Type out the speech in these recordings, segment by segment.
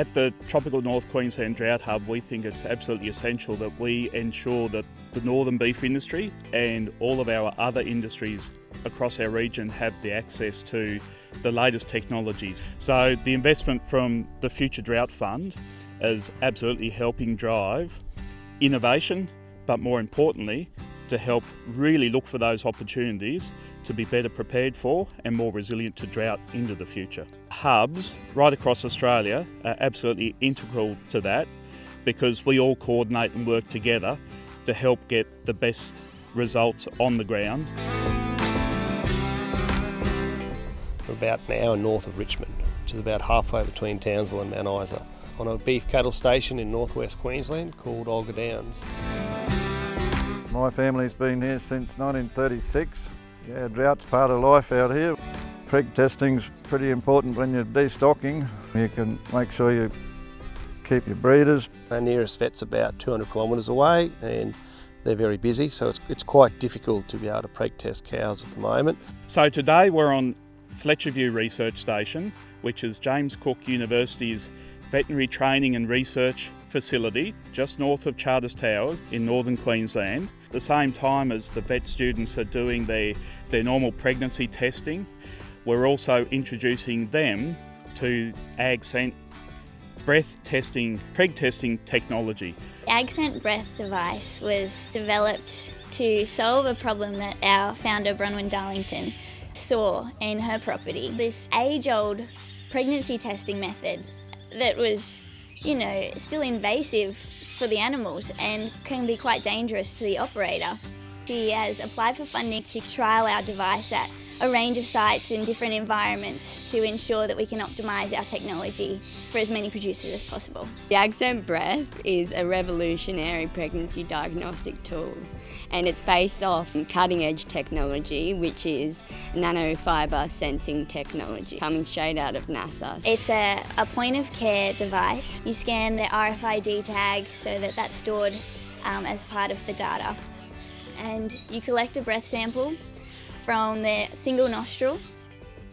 At the Tropical North Queensland Drought Hub, we think it's absolutely essential that we ensure that the northern beef industry and all of our other industries across our region have the access to the latest technologies. So the investment from the Future Drought Fund is absolutely helping drive innovation, but more importantly, to help really look for those opportunities to be better prepared for and more resilient to drought into the future. Hubs right across Australia are absolutely integral to that because we all coordinate and work together to help get the best results on the ground. We're about an hour north of Richmond, which is about halfway between Townsville and Mount Isa, on a beef cattle station in northwest Queensland called Olga Downs. My family's been here since 1936. Yeah, drought's part of life out here. Preg testing's pretty important when you're destocking. You can make sure you keep your breeders. Our nearest vet's about 200 kilometres away and they're very busy, so it's quite difficult to be able to preg test cows at the moment. So today we're on Fletcherview Research Station, which is James Cook University's veterinary training and research facility just north of Charters Towers in northern Queensland. At the same time as the vet students are doing their normal pregnancy testing, we're also introducing them to Agscent breath testing, preg testing technology. The Agscent breath device was developed to solve a problem that our founder Bronwyn Darlington saw in her property. This age-old pregnancy testing method that was, still invasive for the animals and can be quite dangerous to the operator. She has applied for funding to trial our device at a range of sites in different environments to ensure that we can optimise our technology for as many producers as possible. The Agscent Breath is a revolutionary pregnancy diagnostic tool, and it's based off cutting-edge technology, which is nanofibre sensing technology coming straight out of NASA. It's a point-of-care device. You scan the RFID tag so that that's stored as part of the data, and you collect a breath sample from the single nostril.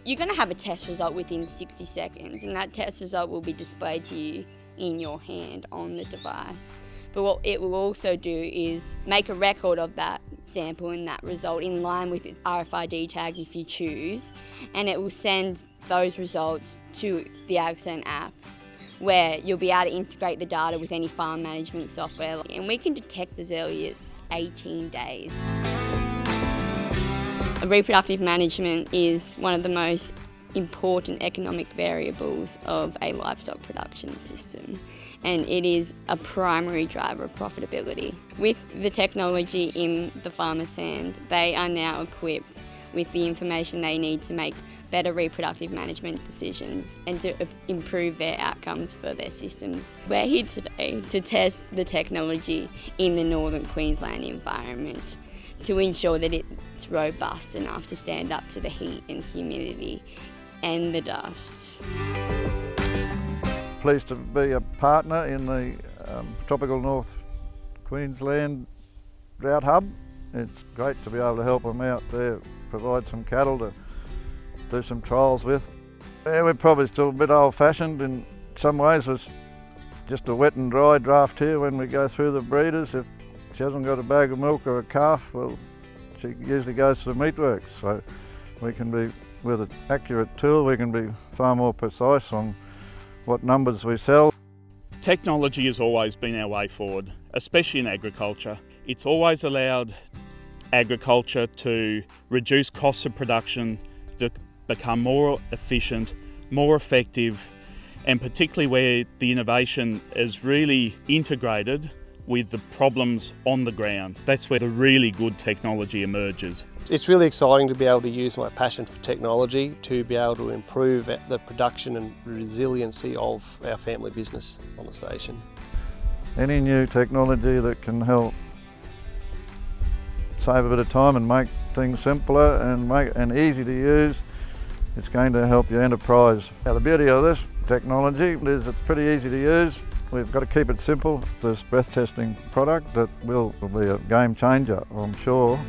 You're going to have a test result within 60 seconds, and that test result will be displayed to you in your hand on the device. But what it will also do is make a record of that sample and that result in line with its RFID tag if you choose, and it will send those results to the Agscent app, where you'll be able to integrate the data with any farm management software, and we can detect as early as 18 days. Reproductive management is one of the most important economic variables of a livestock production system, and it is a primary driver of profitability. With the technology in the farmer's hand, they are now equipped with the information they need to make better reproductive management decisions and to improve their outcomes for their systems. We're here today to test the technology in the northern Queensland environment to ensure that it's robust enough to stand up to the heat and humidity and the dust. Pleased to be a partner in the Tropical North Queensland Drought Hub. It's great to be able to help them out there, provide some cattle to do some trials with. Yeah, we're probably still a bit old-fashioned in some ways. It's just a wet and dry draft here when we go through the breeders. If she hasn't got a bag of milk or a calf, well, she usually goes to the meatworks. So we can be, with an accurate tool, we can be far more precise on what numbers we sell. Technology has always been our way forward, especially in agriculture. It's always allowed agriculture to reduce costs of production, to become more efficient, more effective, and particularly where the innovation is really integrated with the problems on the ground. That's where the really good technology emerges. It's really exciting to be able to use my passion for technology to be able to improve the production and resiliency of our family business on the station. Any new technology that can help save a bit of time and make things simpler and easy to use, it's going to help your enterprise. Now, the beauty of this technology is it's pretty easy to use. We've got to keep it simple. This breath testing product that will be a game changer, I'm sure.